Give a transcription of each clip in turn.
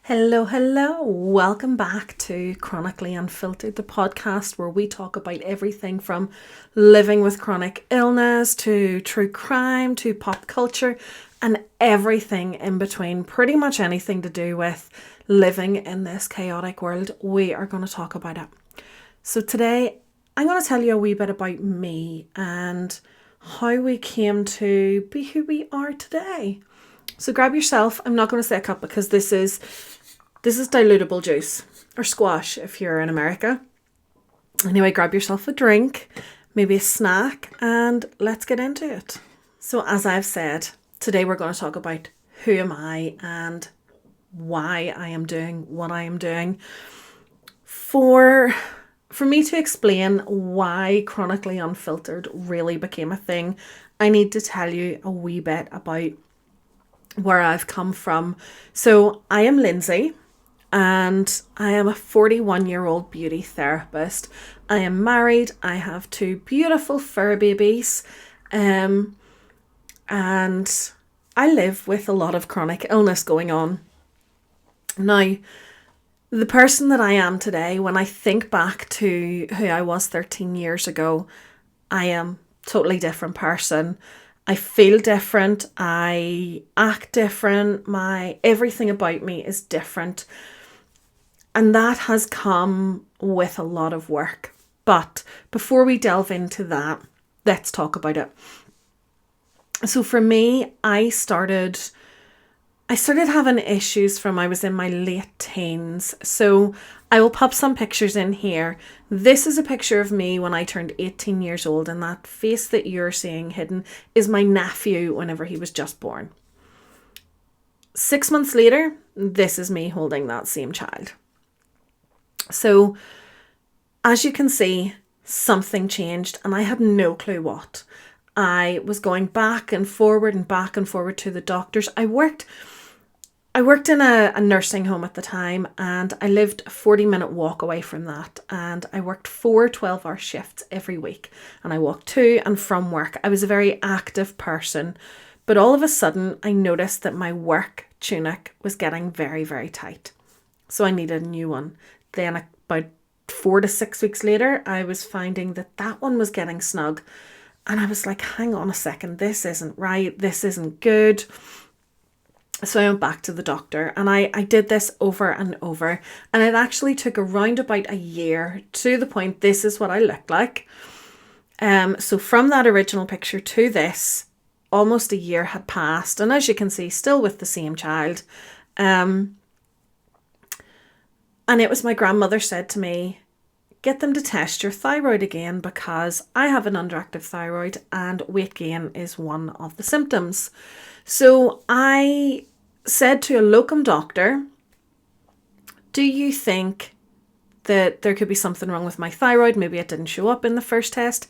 Hello. Welcome back to Chronically Unfiltered, the podcast where we talk about everything from living with chronic illness to true crime to pop culture and everything in between. Pretty much anything to do with living in this chaotic world, we are going to talk about it. So today, I'm going to tell you a wee bit about me and how we came to be who we are today. So grab yourself, I'm not going to say a cup because this is dilutable juice or squash if you're in America. Anyway, grab yourself a drink, maybe a snack, and let's get into it. So as I've said, today we're going to talk about who am I and why I am doing what I am doing. For me to explain why Chronically Unfiltered really became a thing, I need to tell you a wee bit about where I've come from. So I am Lyndsey and I am a 41-year-old beauty therapist. I am married. I have two beautiful fur babies. And I live with a lot of chronic illness going on. Now, the person that I am today, when I think back to who I was 13 years ago, I am a totally different person. I feel different. I act different. Everything about me is different. And that has come with a lot of work. But before we delve into that, let's talk about it. So for me, I started having issues from I was in my late teens. So I will pop some pictures in here. This is a picture of me when I turned 18 years old, and that face that you're seeing hidden is my nephew whenever he was just born. 6 months later, this is me holding that same child. So as you can see, something changed and I had no clue what. I was going back and forward to the doctors. I worked in a nursing home at the time, and I lived a 40-minute walk away from that, and I worked 4 12-hour shifts every week, and I walked to and from work. I was a very active person, but all of a sudden I noticed that my work tunic was getting very, very tight. So I needed a new one. Then about 4 to 6 weeks later, I was finding that one was getting snug, and I was like, hang on a second, this isn't right, this isn't good. So I went back to the doctor, and I did this over and over, and it actually took around about a year to the point this is what I looked like. So from that original picture to this, almost a year had passed, and as you can see, still with the same child. And it was my grandmother said to me, get them to test your thyroid again because I have an underactive thyroid and weight gain is one of the symptoms. So I said to a locum doctor, do you think that there could be something wrong with my thyroid? Maybe it didn't show up in the first test.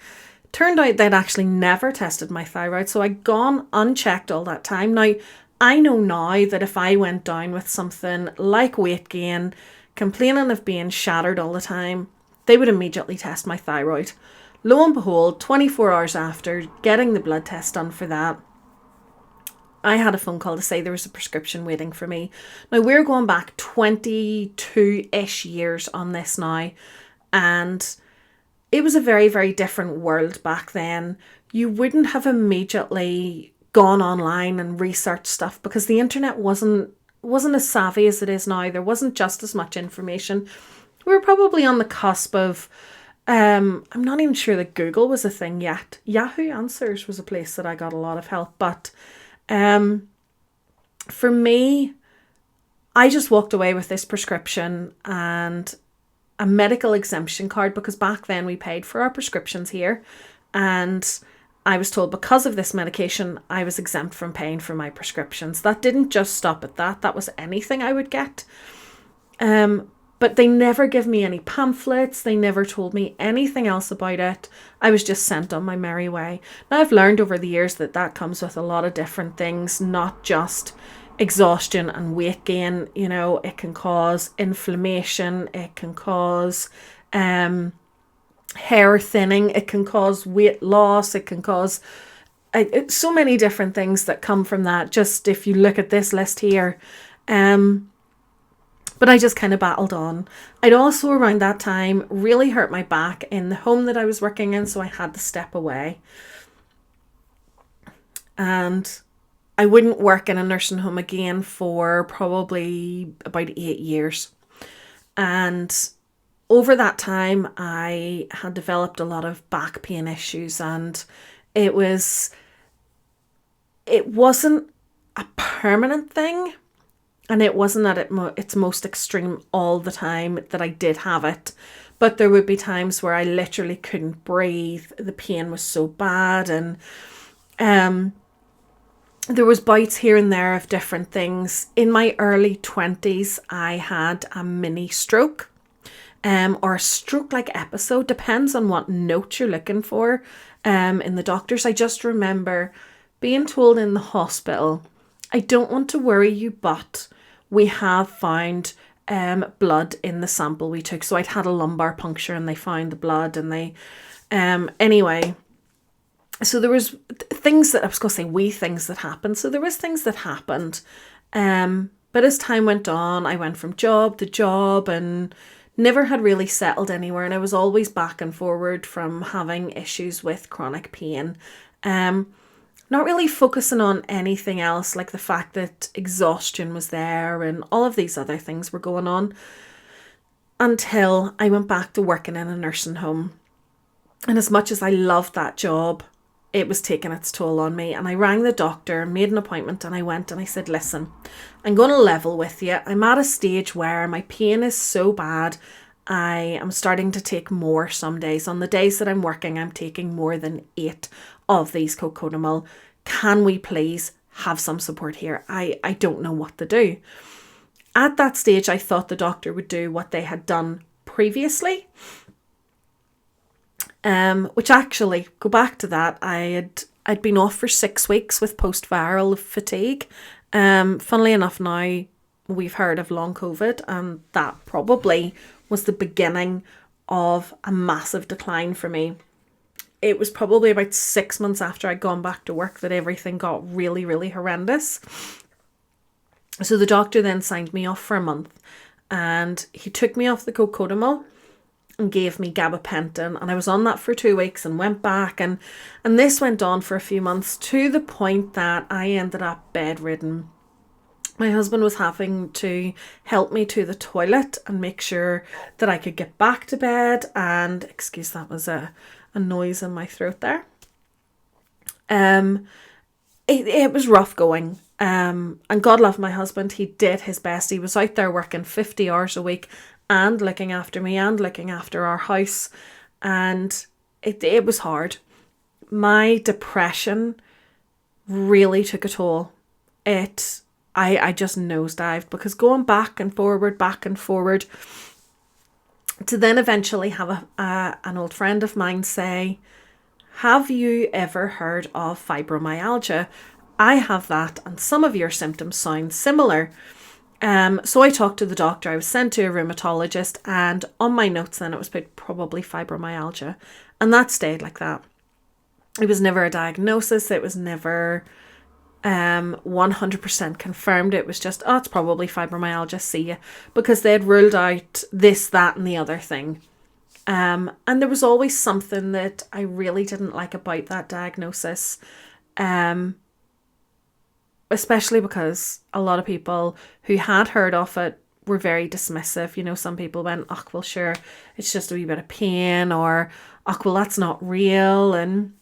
Turned out they'd actually never tested my thyroid. So I'd gone unchecked all that time. Now, I know now that if I went down with something like weight gain, complaining of being shattered all the time, they would immediately test my thyroid. Lo and behold, 24 hours after getting the blood test done for that, I had a phone call to say there was a prescription waiting for me. Now, we're going back 22-ish years on this now, and it was a very, very different world back then. You wouldn't have immediately gone online and researched stuff because the internet wasn't as savvy as it is now. There wasn't just as much information. We were probably on the cusp of, I'm not even sure that Google was a thing yet. Yahoo Answers was a place that I got a lot of help. But for me, I just walked away with this prescription and a medical exemption card because back then we paid for our prescriptions here. And I was told because of this medication, I was exempt from paying for my prescriptions. That didn't just stop at that. That was anything I would get. But they never give me any pamphlets. They never told me anything else about it. I was just sent on my merry way. Now, I've learned over the years that comes with a lot of different things, not just exhaustion and weight gain. You know, it can cause inflammation. It can cause hair thinning. It can cause weight loss. It can cause so many different things that come from that. Just if you look at this list here, But I just kind of battled on. I'd also around that time really hurt my back in the home that I was working in, so I had to step away. And I wouldn't work in a nursing home again for probably about 8 years. And over that time, I had developed a lot of back pain issues, and it wasn't a permanent thing, and it wasn't at its most extreme all the time that I did have it. But there would be times where I literally couldn't breathe. The pain was so bad, and there was bouts here and there of different things. In my early 20s, I had a mini stroke, or a stroke-like episode, depends on what note you're looking for in the doctors. I just remember being told in the hospital, I don't want to worry you, but we have found blood in the sample we took. So I'd had a lumbar puncture and they found the blood, and they, anyway, so there was things that, I was going to say wee things that happened. So there was things that happened. But as time went on, I went from job to job and never had really settled anywhere. And I was always back and forward from having issues with chronic pain. Not really focusing on anything else, like the fact that exhaustion was there and all of these other things were going on, until I went back to working in a nursing home. And as much as I loved that job, it was taking its toll on me. And I rang the doctor, made an appointment, and I went and I said, listen, I'm going to level with you. I'm at a stage where my pain is so bad, I am starting to take more some days. On the days that I'm working, I'm taking more than 8 of these cocodamol. Can we please have some support here? I don't know what to do. At that stage, I thought the doctor would do what they had done previously. Which actually, go back to that, I'd been off for 6 weeks with post-viral fatigue. Funnily enough, now we've heard of long COVID, and that probably was the beginning of a massive decline for me. It was probably about 6 months after I'd gone back to work that everything got really, really horrendous. So the doctor then signed me off for a month, and he took me off the cocodamol and gave me gabapentin, and I was on that for 2 weeks and went back, and this went on for a few months, to the point that I ended up bedridden. My husband was having to help me to the toilet and make sure that I could get back to bed, and excuse, that was a noise in my throat there. It was rough going. And God love my husband, he did his best. He was out there working 50 hours a week and looking after me and looking after our house. And it was hard. My depression really took a toll. I just nosedived, because going back and forward, to then eventually have an old friend of mine say, have you ever heard of fibromyalgia? I have that, and some of your symptoms sound similar. So I talked to the doctor. I was sent to a rheumatologist, and on my notes then it was probably fibromyalgia, and that stayed like that. It was never a diagnosis. It was never 100% confirmed. It was just, oh, it's probably fibromyalgia, see ya, because they'd ruled out this, that, and the other thing. And there was always something that I really didn't like about that diagnosis. Especially because a lot of people who had heard of it were very dismissive. You know, some people went, oh, well, sure, it's just a wee bit of pain, or, oh, well, that's not real. And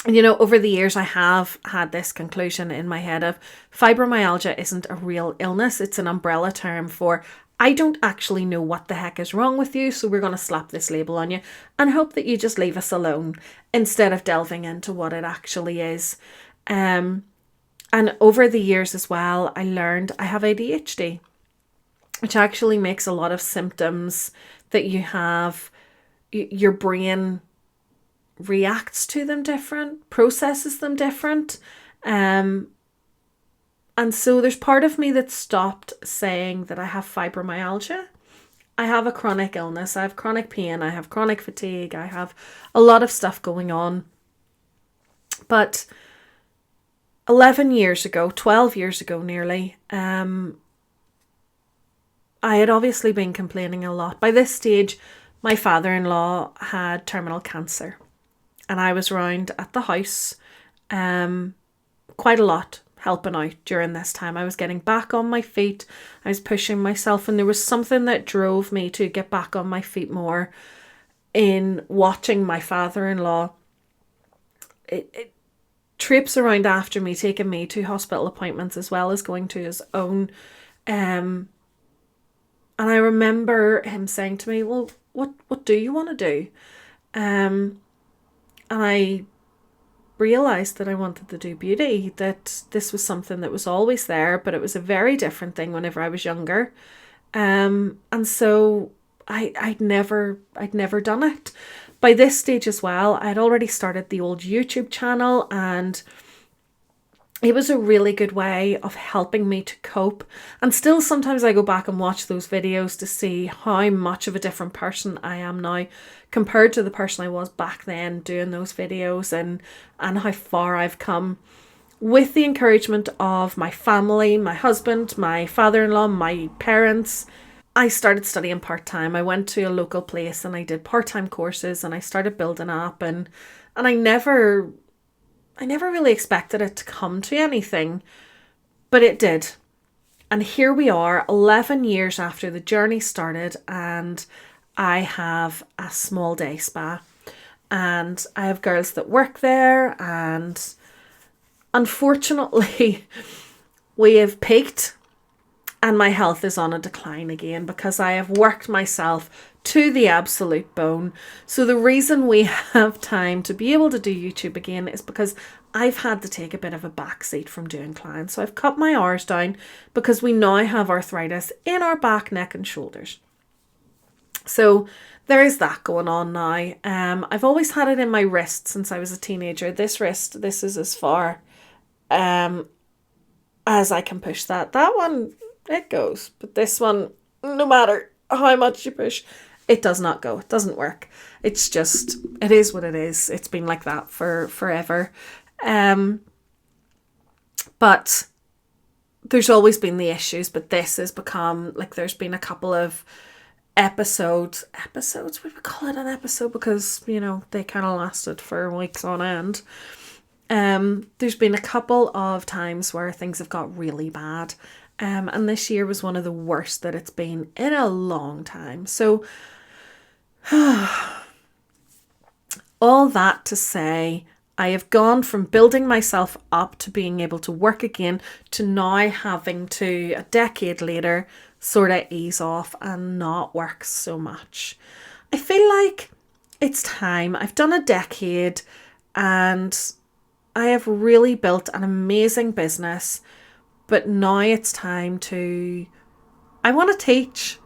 you know, over the years, I have had this conclusion in my head of fibromyalgia isn't a real illness. It's an umbrella term for, I don't actually know what the heck is wrong with you, so we're going to slap this label on you and hope that you just leave us alone, instead of delving into what it actually is. And over the years as well, I learned I have ADHD, which actually makes a lot of symptoms that you have, your brain reacts to them different, processes them different. And so there's part of me that stopped saying that I have fibromyalgia. I have a chronic illness. I have chronic pain. I have chronic fatigue. I have a lot of stuff going on. But 11 years ago, 12 years ago nearly, I had obviously been complaining a lot. By this stage, my father-in-law had terminal cancer, and I was round at the house quite a lot, helping out during this time. I was getting back on my feet. I was pushing myself, and there was something that drove me to get back on my feet more in watching my father-in-law trips around after me, taking me to hospital appointments as well as going to his own. And I remember him saying to me, well, what do you want to do? And I realised that I wanted to do beauty, that this was something that was always there, but it was a very different thing whenever I was younger. And so I'd never done it. By this stage as well, I'd already started the old YouTube channel, and it was a really good way of helping me to cope. And still sometimes I go back and watch those videos to see how much of a different person I am now compared to the person I was back then doing those videos, and how far I've come. With the encouragement of my family, my husband, my father-in-law, my parents, I started studying part-time. I went to a local place and I did part-time courses, and I started building up, and I never really expected it to come to anything, but it did. And here we are, 11 years after the journey started, and I have a small day spa, and I have girls that work there, and unfortunately we have peaked, and my health is on a decline again because I have worked myself to the absolute bone. So the reason we have time to be able to do YouTube again is because I've had to take a bit of a backseat from doing clients. So I've cut my hours down because we now have arthritis in our back, neck and shoulders. So there is that going on now. I've always had it in my wrist since I was a teenager. This wrist, this is as far as I can push that. That one, it goes. But this one, no matter how much you push, it does not go. It doesn't work. It's just, it is what it is. It's been like that for forever. But there's always been the issues, but this has become, like, there's been a couple of episodes, we would call it an episode because, you know, they kind of lasted for weeks on end. There's been a couple of times where things have got really bad. And this year was one of the worst that it's been in a long time. So all that to say, I have gone from building myself up to being able to work again to now having to, a decade later, sort of ease off and not work so much. I feel like it's time. I've done a decade and I have really built an amazing business, but now it's time to, I want to teach.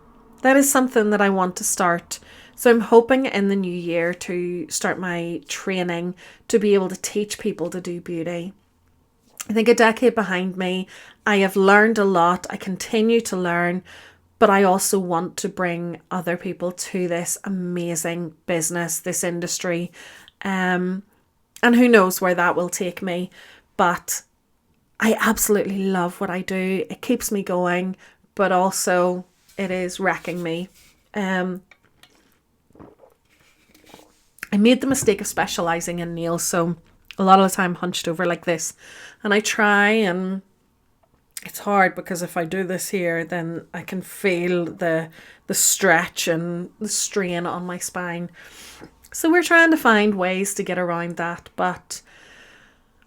That is something that I want to start. So I'm hoping in the new year to start my training to be able to teach people to do beauty. I think a decade behind me, I have learned a lot. I continue to learn, but I also want to bring other people to this amazing business, this industry. And who knows where that will take me. But I absolutely love what I do. It keeps me going, but also it is wrecking me. I made the mistake of specialising in nails, so a lot of the time hunched over like this. And I try, and it's hard because if I do this here, then I can feel the stretch and the strain on my spine. So we're trying to find ways to get around that. But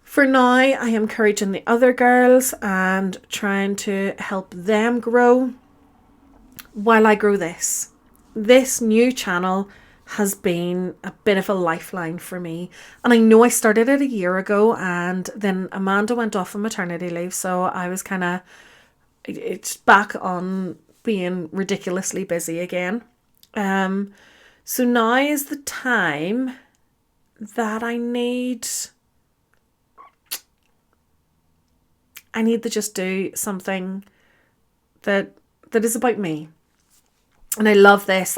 for now, I am encouraging the other girls and trying to help them grow while I grow this. This new channel has been a bit of a lifeline for me. And I know I started it a year ago, and then Amanda went off on maternity leave. So I was it's back on being ridiculously busy again. So now is the time that I need to just do something that is about me. And I love this.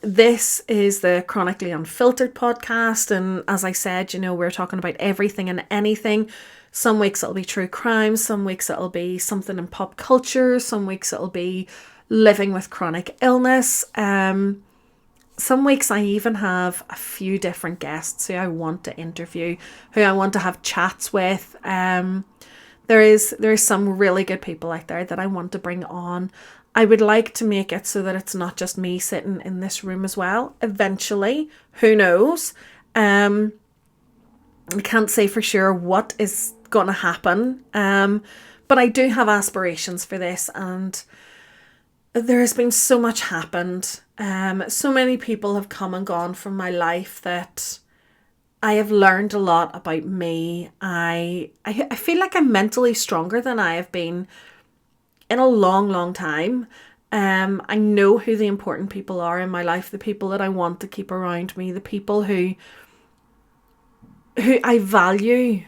This is the Chronically Unfiltered podcast. And as I said, you know, we're talking about everything and anything. Some weeks it'll be true crime, some weeks it'll be something in pop culture, some weeks it'll be living with chronic illness. Some weeks I even have a few different guests who I want to interview, who I want to have chats with. There is some really good people out there that I want to bring on. I would like to make it so that it's not just me sitting in this room as well. Eventually, who knows? I can't say for sure what is going to happen. But I do have aspirations for this, and there has been so much happened. So many people have come and gone from my life that I have learned a lot about me. I feel like I'm mentally stronger than I have been in a long, long time. I know who the important people are in my life, the people that I want to keep around me, the people who I value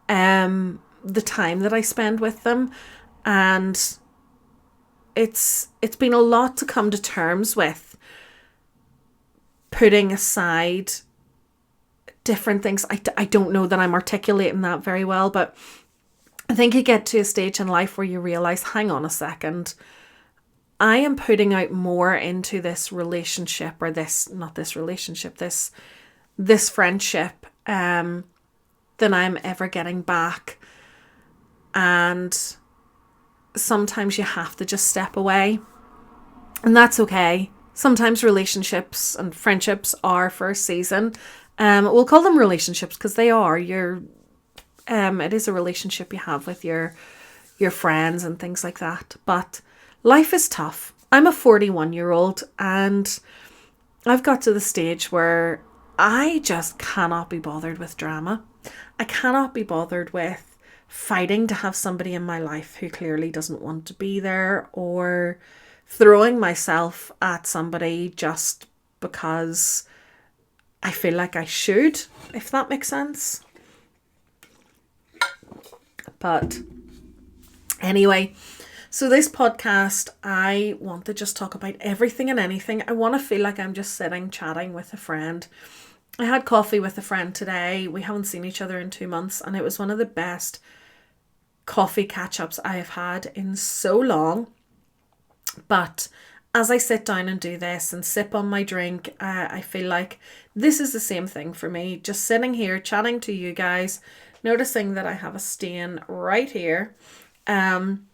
the time that I spend with them. And it's been a lot to come to terms with, putting aside different things. I don't know that I'm articulating that very well, but I think you get to a stage in life where you realize, hang on a second, I am putting out more into this relationship, or this friendship, than I'm ever getting back. And sometimes you have to just step away, and that's okay. Sometimes relationships and friendships are for a season. We'll call them relationships because they are. It is a relationship you have with your friends and things like that. But life is tough. I'm a 41-year-old, and I've got to the stage where I just cannot be bothered with drama. I cannot be bothered with fighting to have somebody in my life who clearly doesn't want to be there, or throwing myself at somebody just because I feel like I should, if that makes sense. But anyway, so this podcast, I want to just talk about everything and anything. I want to feel like I'm just sitting chatting with a friend. I had coffee with a friend today. We haven't seen each other in 2 months, and it was one of the best coffee catch-ups I have had in so long. But as I sit down and do this and sip on my drink, I feel like this is the same thing for me. Just sitting here chatting to you guys, noticing that I have a stain right here, and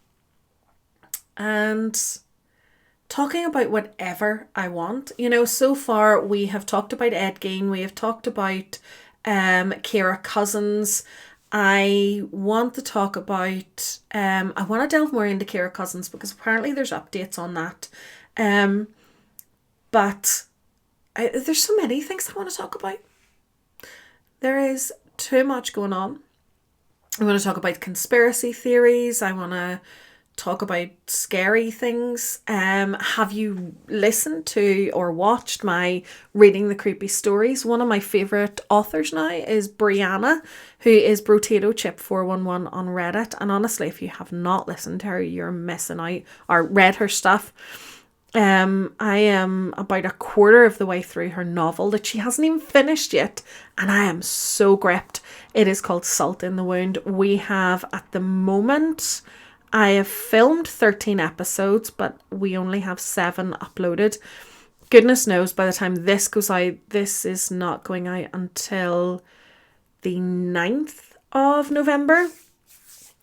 talking about whatever I want. You know, so far we have talked about Ed Gein, we have talked about Kira Cousins. I want to talk about, I want to delve more into Kira Cousins because apparently there's updates on that. But there's so many things I want to talk about. There is too much going on. I want to talk about conspiracy theories. I want to talk about scary things. Have you listened to or watched my Reading the Creepy Stories? One of my favourite authors now is Brianna, who is Brotato Chip 411 on Reddit. And honestly, if you have not listened to her, you're missing out, or read her stuff. I am about a quarter of the way through her novel that she hasn't even finished yet, and I am so gripped. It is called Salt in the Wound. We have, at the moment, I have filmed 13 episodes, but we only have 7 uploaded. Goodness knows, by the time this goes out, this is not going out until the 9th of November.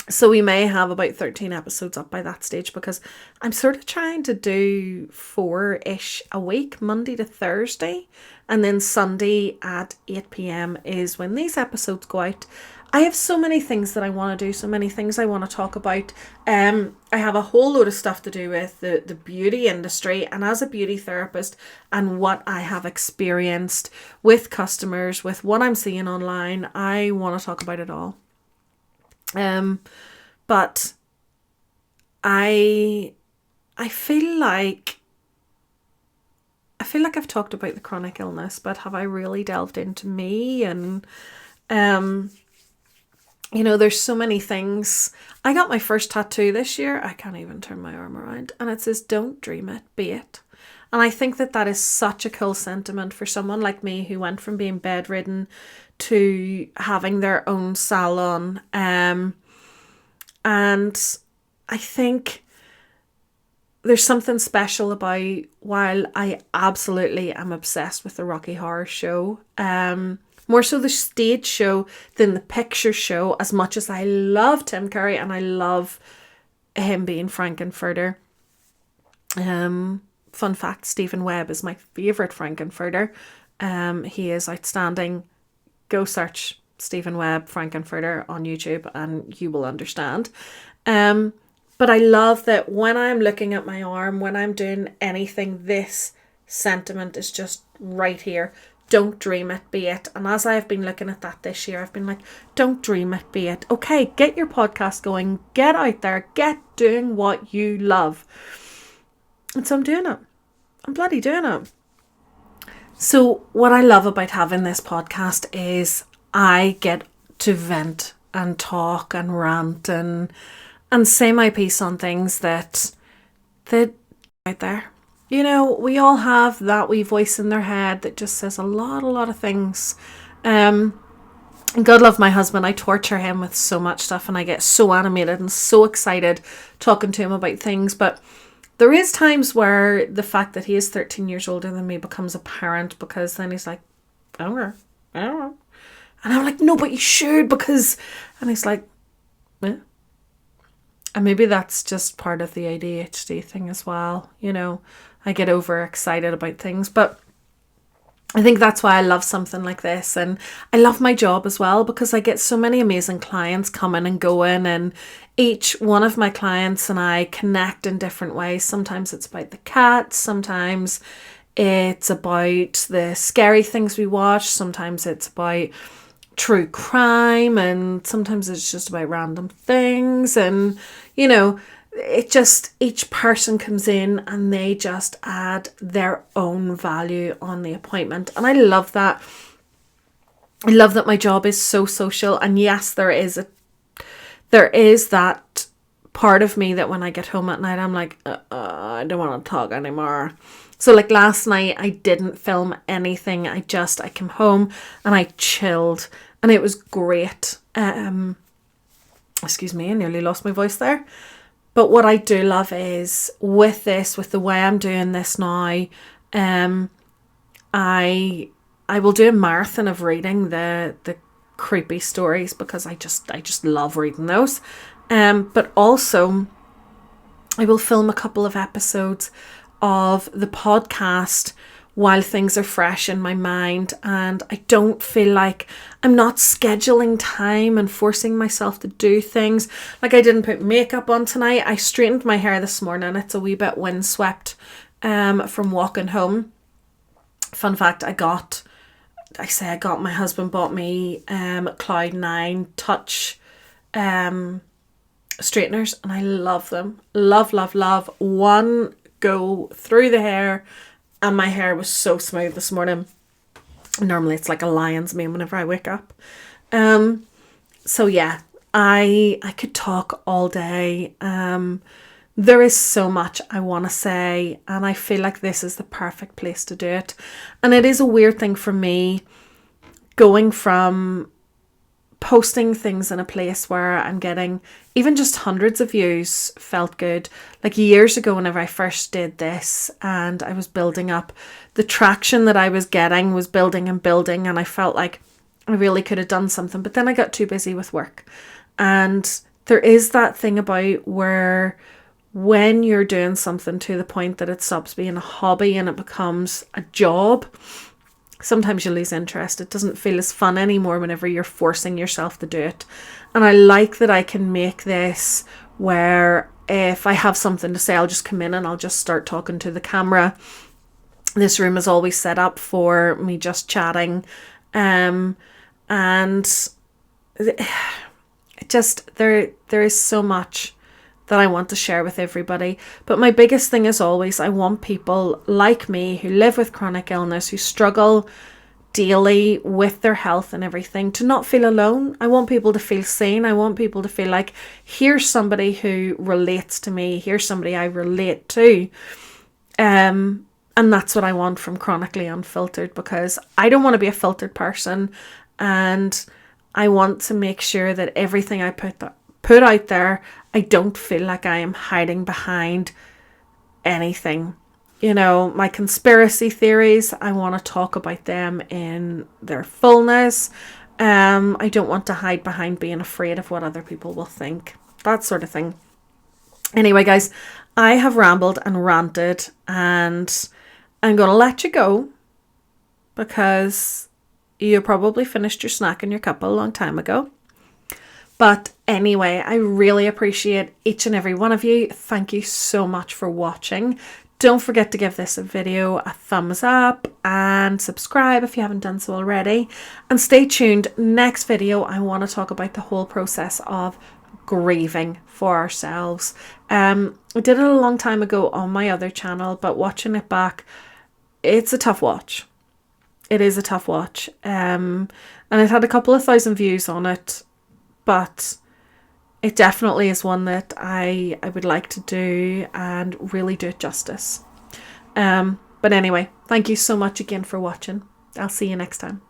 So we may have about 13 episodes up by that stage, because I'm sort of trying to do 4-ish a week, Monday to Thursday. And then Sunday at 8 p.m. is when these episodes go out. I have so many things that I want to do, so many things I want to talk about. I have a whole load of stuff to do with the beauty industry, and as a beauty therapist, and what I have experienced with customers, with what I'm seeing online. I want to talk about it all. But I feel like I've talked about the chronic illness, but have I really delved into me? And you know, there's so many things. I got my first tattoo this year. I can't even turn my arm around, and it says, "Don't dream it, be it." And I think that that is such a cool sentiment for someone like me who went from being bedridden to having their own salon. And I think there's something special about, while I absolutely am obsessed with the Rocky Horror Show, more so the stage show than the picture show, as much as I love Tim Curry and I love him being Frankenfurter. Fun fact, Stephen Webb is my favourite Frankenfurter. He is outstanding. Go search Stephen Webb Frankenfurter on YouTube and you will understand. But I love that when I'm looking at my arm, when I'm doing anything, this sentiment is just right here. Don't dream it, be it. And as I've been looking at that this year, I've been like, don't dream it, be it. Okay, get your podcast going. Get out there. Get doing what you love. And so I'm doing it. I'm bloody doing it. So what I love about having this podcast is I get to vent and talk and rant and say my piece on things that out there. You know, we all have that wee voice in their head that just says a lot of things. And God love my husband, I torture him with so much stuff and I get so animated and so excited talking to him about things. But there is times where the fact that he is 13 years older than me becomes apparent, because then he's like, I don't know. And I'm like, no, but you should, because... And he's like, eh. And maybe that's just part of the ADHD thing as well. You know, I get overexcited about things. But I think that's why I love something like this. And I love my job as well, because I get so many amazing clients coming and going. And each one of my clients and I connect in different ways. Sometimes it's about the cat. Sometimes it's about the scary things we watch. Sometimes it's about true crime. And sometimes it's just about random things. And, you know, it just, each person comes in and they just add their own value on the appointment. And I love that. I love that my job is so social. And yes, there is that part of me that when I get home at night, I'm like, I don't want to talk anymore. So like last night, I didn't film anything. I came home and I chilled and it was great. Excuse me, I nearly lost my voice there. But what I do love is with the way I'm doing this now, I will do a marathon of reading the creepy stories, because I just love reading those. But also I will film a couple of episodes of the podcast while things are fresh in my mind, and I don't feel like I'm not scheduling time and forcing myself to do things. Like I didn't put makeup on tonight. I straightened my hair this morning. It's a wee bit windswept from walking home. Fun fact, I got my husband bought me Cloud9 Touch straighteners, and I love them. Love. One go through the hair, and my hair was so smooth this morning. Normally it's like a lion's mane whenever I wake up. So yeah, I could talk all day. There is so much I want to say, and I feel like this is the perfect place to do it. And it is a weird thing for me, going from posting things in a place where I'm getting even just hundreds of views felt good. Like years ago, whenever I first did this and I was building up, the traction that I was getting was building, and I felt like I really could have done something. But then I got too busy with work. And there is that thing about where when you're doing something to the point that it stops being a hobby and it becomes a job, sometimes you lose interest. It doesn't feel as fun anymore whenever you're forcing yourself to do it. And I like that I can make this where if I have something to say, I'll just come in and I'll just start talking to the camera. This room is always set up for me just chatting. And it just, there is so much that I want to share with everybody. But my biggest thing is always, I want people like me who live with chronic illness, who struggle daily with their health and everything, to not feel alone. I want people to feel seen. I want people to feel like, here's somebody who relates to me. Here's somebody I relate to. And that's what I want from Chronically Unfiltered, because I don't want to be a filtered person, and I want to make sure that everything I put out there, I don't feel like I am hiding behind anything. You know, my conspiracy theories, I want to talk about them in their fullness. I don't want to hide behind being afraid of what other people will think. That sort of thing. Anyway, guys, I have rambled and ranted, and I'm going to let you go because you probably finished your snack and your cuppa a long time ago. But anyway, I really appreciate each and every one of you. Thank you so much for watching. Don't forget to give this video a thumbs up and subscribe if you haven't done so already. And stay tuned. Next video, I want to talk about the whole process of grieving for ourselves. I did it a long time ago on my other channel, but watching it back, it's a tough watch. It is a tough watch. And it had a couple of thousand views on it, but it definitely is one that I would like to do and really do it justice. But anyway, thank you so much again for watching. I'll see you next time.